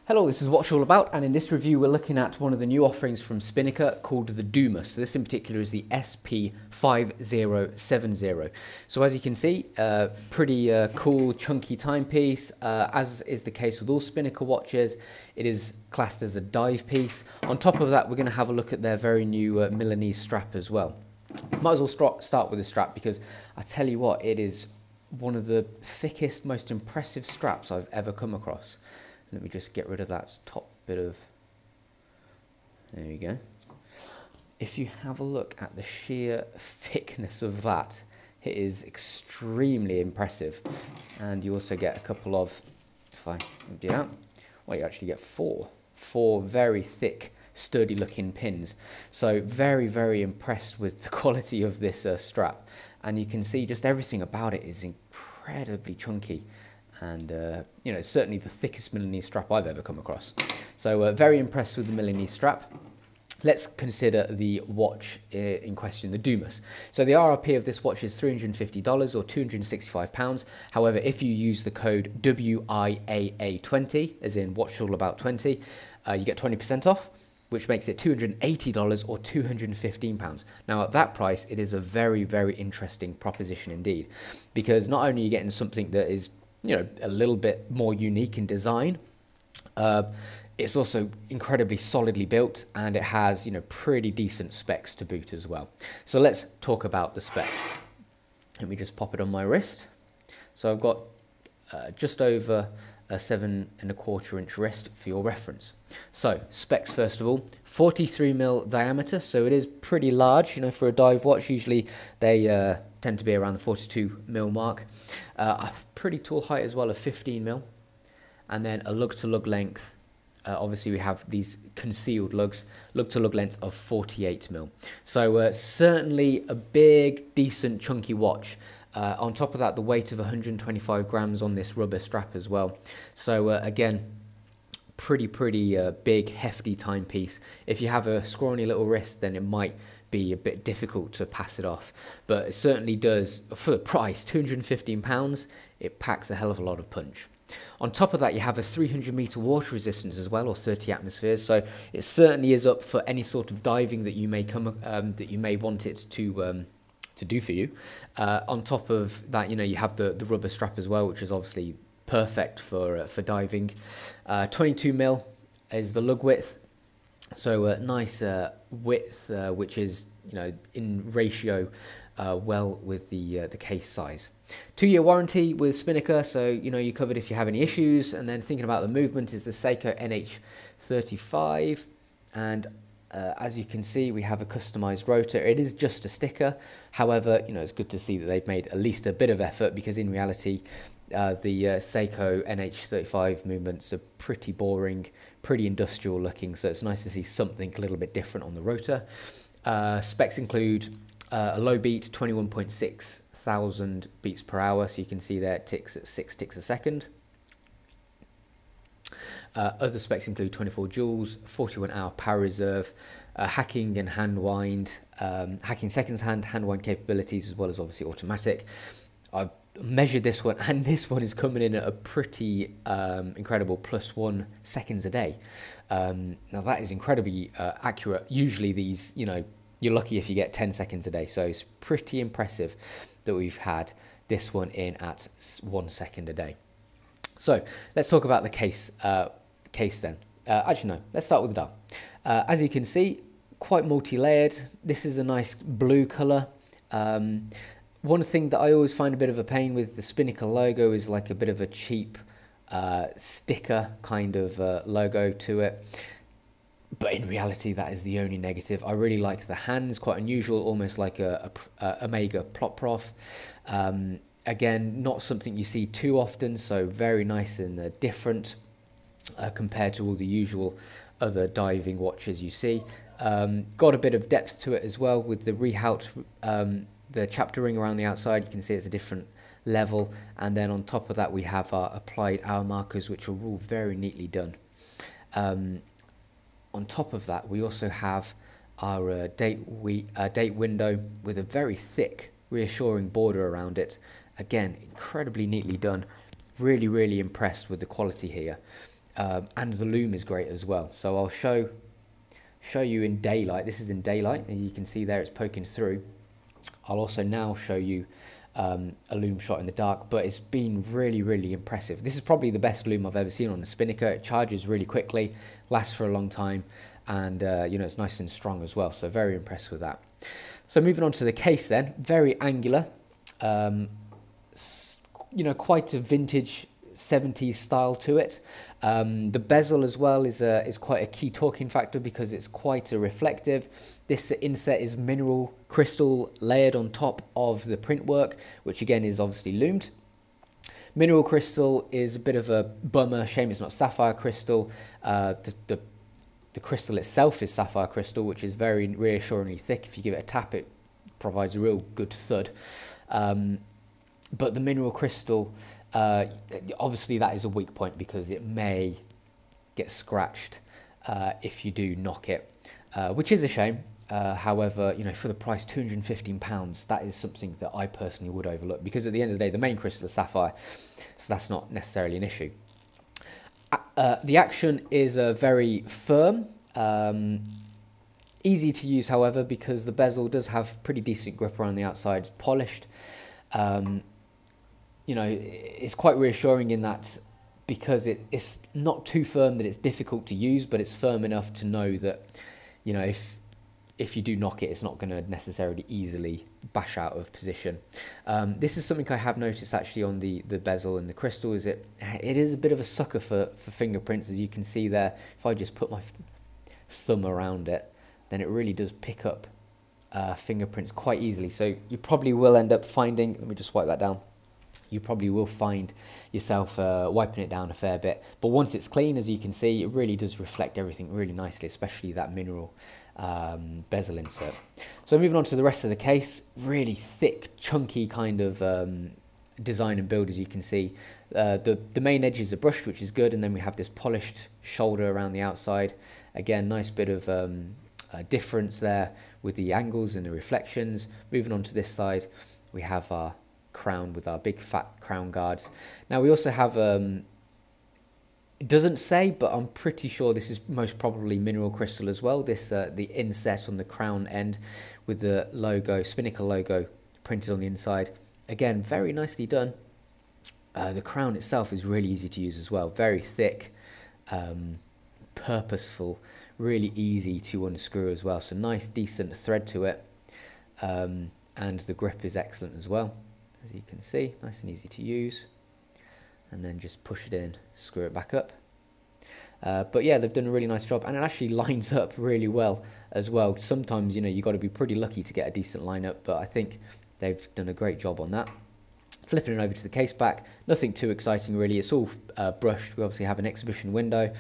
Hello, this is What's All About, and in this review we're looking at one of the new offerings from Spinnaker called the Dumas. So this in particular is the SP-5070. So as you can see, pretty cool chunky timepiece. As is the case with all Spinnaker watches, it is classed as a dive piece. On top of that, we're going to have a look at their very new Milanese strap as well. Might as well start with the strap because I tell you what, it is one of the thickest, most impressive straps I've ever come across. Let me just get rid of that top bit of, there we go. If you have a look at the sheer thickness of that, it is extremely impressive. And you also get a couple of, if I do that, well, you actually get four very thick, sturdy looking pins. So very, very impressed with the quality of this strap. And you can see just everything about it is incredibly chunky. And, you know, it's certainly the thickest Milanese strap I've ever come across. So very impressed with the Milanese strap. Let's consider the watch in question, the Dumas. So the RRP of this watch is $350 or £265. However, if you use the code WIAA20, as in Watch All About 20, you get 20% off, which makes it $280 or £215. Now at that price, it is a very, very interesting proposition indeed, because not only are you getting something that is, you know, a little bit more unique in design, it's also incredibly solidly built, and it has, you know, pretty decent specs to boot as well. So let's talk about the specs. Let me just pop it on my wrist. So I've got just over a 7¼ inch wrist for your reference. So specs first of all, 43mm diameter, so it is pretty large, you know, for a dive watch. Usually they tend to be around the 42mm mark. A pretty tall height as well of 15mm, and then a lug-to-lug length. Obviously we have these concealed lugs, lug-to-lug length of 48mm. So certainly a big, decent, chunky watch. On top of that, the weight of 125 grams on this rubber strap as well. So again, pretty big, hefty timepiece. If you have a scrawny little wrist, then it might be a bit difficult to pass it off, but it certainly does. For the price, £215, it packs a hell of a lot of punch. On top of that, you have a 300-meter water resistance as well, or 30 atmospheres. So it certainly is up for any sort of diving that you may want it to do for you. On top of that, you know, you have the rubber strap as well, which is obviously perfect for diving. 22mm is the lug width. So a nice width, which is, you know, in ratio well with the case size. 2-year warranty with Spinnaker, so, you know, you're covered if you have any issues. And then thinking about the movement is the Seiko NH35, and as you can see, we have a customized rotor. It is just a sticker. However, you know, it's good to see that they've made at least a bit of effort, because in reality, the Seiko NH35 movements are pretty boring, pretty industrial looking, so it's nice to see something a little bit different on the rotor. Specs include a low beat, 21.6 thousand beats per hour, so you can see there it ticks at 6 ticks a second. Other specs include 24 joules, 41-hour power reserve, hacking and hand wind, hacking seconds hand wind capabilities, as well as obviously automatic. I've measured this one, and this one is coming in at a pretty incredible +1 seconds a day. Now that is incredibly accurate. Usually these, you know, you're lucky if you get 10 seconds a day, so it's pretty impressive that we've had this one in at 1 second a day. So let's talk about the case then. Actually, no, let's start with the dial. As you can see, quite multi-layered. This is a nice blue colour. One thing that I always find a bit of a pain with the Spinnaker logo is like a bit of a cheap sticker kind of logo to it. But in reality, that is the only negative. I really like the hands, quite unusual, almost like a Omega Plot Prof. Again, not something you see too often, so very nice and different compared to all the usual other diving watches you see. Got a bit of depth to it as well with the rehaut, the chapter ring around the outside. You can see it's a different level, and then on top of that we have our applied hour markers, which are all very neatly done. On top of that, we also have our date window with a very thick, reassuring border around it. Again, incredibly neatly done. Really impressed with the quality here. and the loom is great as well. So I'll show you in daylight. This is in daylight, and you can see there it's poking through. I'll also now show you a loom shot in the dark, but it's been really impressive. This is probably the best loom I've ever seen on a Spinnaker. It charges really quickly, lasts for a long time, and you know, it's nice and strong as well, so very impressed with that. So moving on to the case then, very angular, you know, quite a vintage 70s style to it. The bezel as well is quite a key talking factor because it's quite a reflective. This inset is mineral crystal layered on top of the print work, which again is obviously loomed. Mineral crystal is a bit of a bummer, shame it's not sapphire crystal. The crystal itself is sapphire crystal, which is very reassuringly thick. If you give it a tap, it provides a real good thud. But the mineral crystal, obviously that is a weak point because it may get scratched if you do knock it, which is a shame. However, you know, for the price, £215, that is something that I personally would overlook because at the end of the day, the main crystal is sapphire, so that's not necessarily an issue. The action is very firm, easy to use, however, because the bezel does have pretty decent grip around the outside. It's polished. You know, it's quite reassuring in that because it's not too firm that it's difficult to use, but it's firm enough to know that, you know, if you do knock it, it's not going to necessarily easily bash out of position. This is something I have noticed actually on the bezel and the crystal, is it is a bit of a sucker for fingerprints, as you can see there. If I just put my thumb around it, then it really does pick up fingerprints quite easily. So you probably will end up finding, let me just wipe that down, you probably will find yourself wiping it down a fair bit. But once it's clean, as you can see, it really does reflect everything really nicely, especially that mineral bezel insert. So moving on to the rest of the case, really thick, chunky kind of design and build, as you can see. The main edges are brushed, which is good, and then we have this polished shoulder around the outside. Again, nice bit of difference there with the angles and the reflections. Moving on to this side, we have our crown with our big fat crown guards. Now we also have it doesn't say, but I'm pretty sure this is most probably mineral crystal as well. This the inset on the crown end with the logo, Spinnaker logo, printed on the inside. Again, very nicely done. The crown itself is really easy to use as well, very thick, purposeful, really easy to unscrew as well, so nice decent thread to it, and the grip is excellent as well. As you can see, nice and easy to use, and then just push it in, screw it back up. But yeah, they've done a really nice job, and it actually lines up really well as well. Sometimes, you know, you've got to be pretty lucky to get a decent lineup, but I think they've done a great job on that. Flipping it over to the case back, nothing too exciting really. It's all brushed. We obviously have an exhibition window,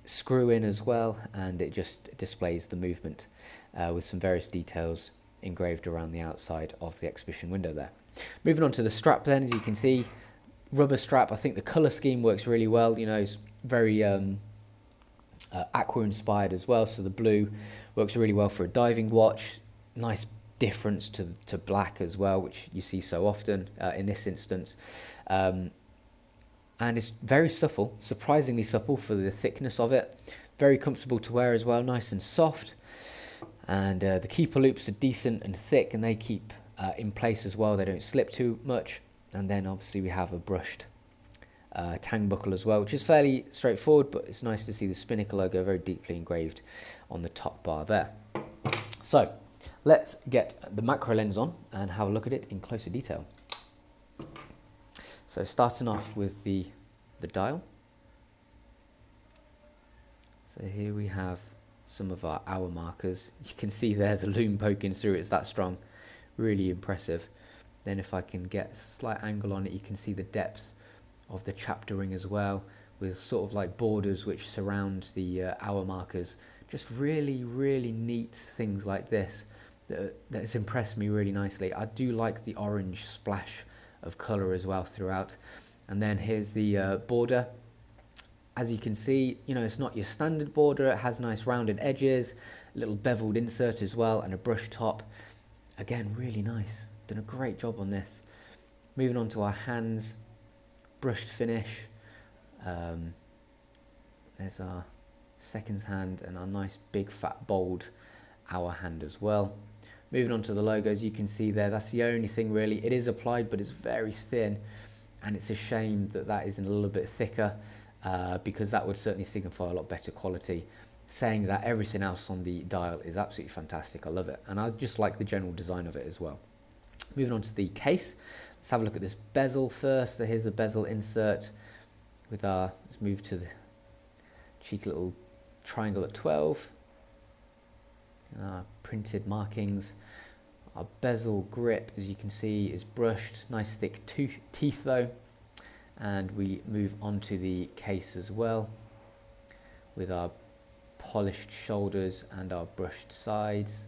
screw in as well, and it just displays the movement with some various details engraved around the outside of the exhibition window there. Moving on to the strap then, as you can see, rubber strap. I think the colour scheme works really well. You know, it's very aqua inspired as well, so the blue works really well for a diving watch. Nice difference to black as well, which you see so often in this instance. And it's very supple, surprisingly supple for the thickness of it. Very comfortable to wear as well, nice and soft. And the keeper loops are decent and thick, and they keep in place as well. They don't slip too much. And then obviously we have a brushed tang buckle as well, which is fairly straightforward, but it's nice to see the Spinnaker logo very deeply engraved on the top bar there. So let's get the macro lens on and have a look at it in closer detail. So starting off with the dial. So here we have some of our hour markers. You can see there the loom poking through, it's that strong, really impressive. Then if I can get a slight angle on it, you can see the depth of the chapter ring as well, with sort of like borders which surround the hour markers. Just really neat things like this that's impressed me really nicely. I do like the orange splash of colour as well throughout. And then here's the border. As you can see, you know, it's not your standard border. It has nice rounded edges, a little beveled insert as well, and a brush top. Again, really nice. Done a great job on this. Moving on to our hands, brushed finish. there's our seconds hand and our nice big fat bold hour hand as well. Moving on to the logos, you can see there, that's the only thing really. It is applied, but it's very thin, and it's a shame that that isn't a little bit thicker, because that would certainly signify a lot better quality. Saying that, everything else on the dial is absolutely fantastic. I love it, and I just like the general design of it as well. Moving on to the case, let's have a look at this bezel first. So here's the bezel insert with our, let's move to the cheeky little triangle at 12. Printed markings. Our bezel grip, as you can see, is brushed, nice thick teeth though. And we move on to the case as well with our polished shoulders and our brushed sides.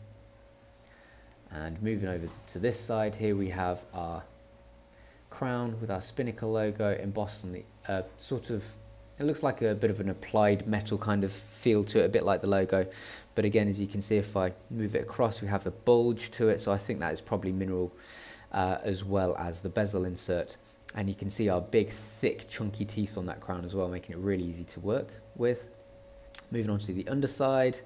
And moving over to this side, here we have our crown with our Spinnaker logo embossed on the sort of, it looks like a bit of an applied metal kind of feel to it, a bit like the logo. But again, as you can see, if I move it across, we have a bulge to it. So I think that is probably mineral as well as the bezel insert. And you can see our big, thick, chunky teeth on that crown as well, making it really easy to work with. Moving on to the underside.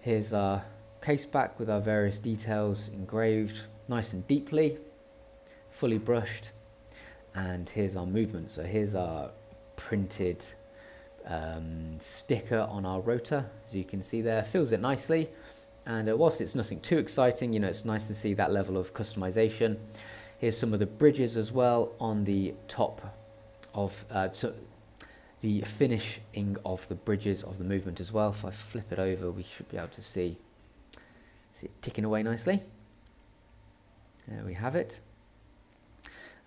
Here's our case back with our various details engraved nice and deeply, fully brushed. And here's our movement. So here's our printed sticker on our rotor, as you can see there, fills it nicely. And whilst it's nothing too exciting, you know, it's nice to see that level of customization. Here's some of the bridges as well on the top of the finishing of the bridges of the movement as well. If I flip it over, we should be able to see it ticking away nicely. There we have it.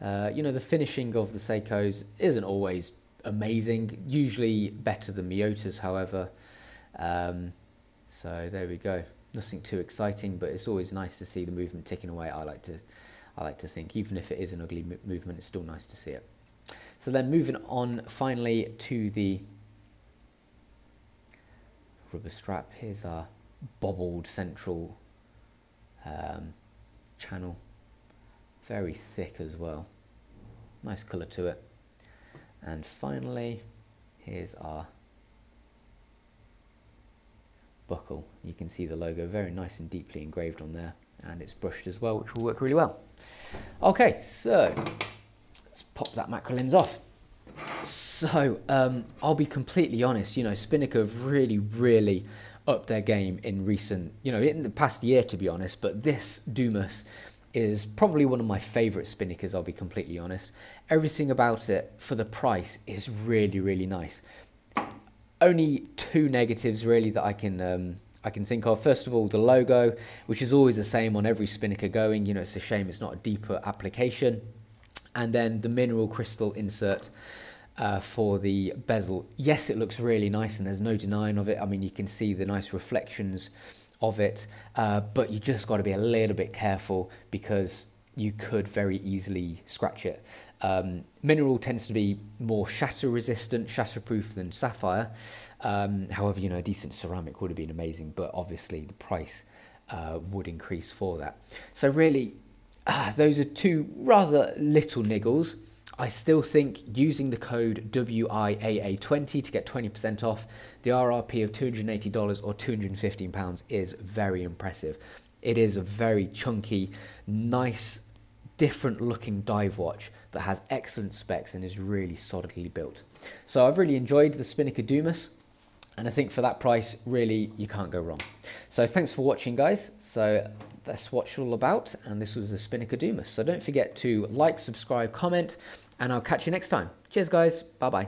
You know, the finishing of the Seikos isn't always amazing, usually better than Miyota's, however. So there we go. Nothing too exciting, but it's always nice to see the movement ticking away. I like to think, even if it is an ugly movement, it's still nice to see it. So then moving on finally to the rubber strap. Here's our bobbled central channel, very thick as well, nice colour to it. And finally, here's our buckle. You can see the logo very nice and deeply engraved on there, and it's brushed as well, which will work really well. Okay, so let's pop that macro lens off. So I'll be completely honest, you know, Spinnaker have really upped their game in recent, you know, in the past year, to be honest. But this Dumas is probably one of my favourite Spinnakers, I'll be completely honest. Everything about it for the price is really nice. Only two negatives really that I can think of. First of all, the logo, which is always the same on every Spinnaker going. You know, it's a shame it's not a deeper application. And then the mineral crystal insert for the bezel. Yes, it looks really nice and there's no denying of it. I mean, you can see the nice reflections of it, but you just got to be a little bit careful because you could very easily scratch it. Mineral tends to be more shatter resistant, shatterproof than sapphire. However, you know, a decent ceramic would have been amazing, but obviously the price would increase for that. So really, those are two rather little niggles. I still think using the code WIAA20 to get 20% off the RRP of $280 or £215 is very impressive. It is a very chunky, nice, different looking dive watch that has excellent specs and is really solidly built. So I've really enjoyed the Spinnaker Dumas, and I think for that price, really, you can't go wrong. So thanks for watching, guys. So that's what it's all about, and this was the Spinnaker Dumas. So don't forget to like, subscribe, comment, and I'll catch you next time. Cheers, guys. Bye-bye.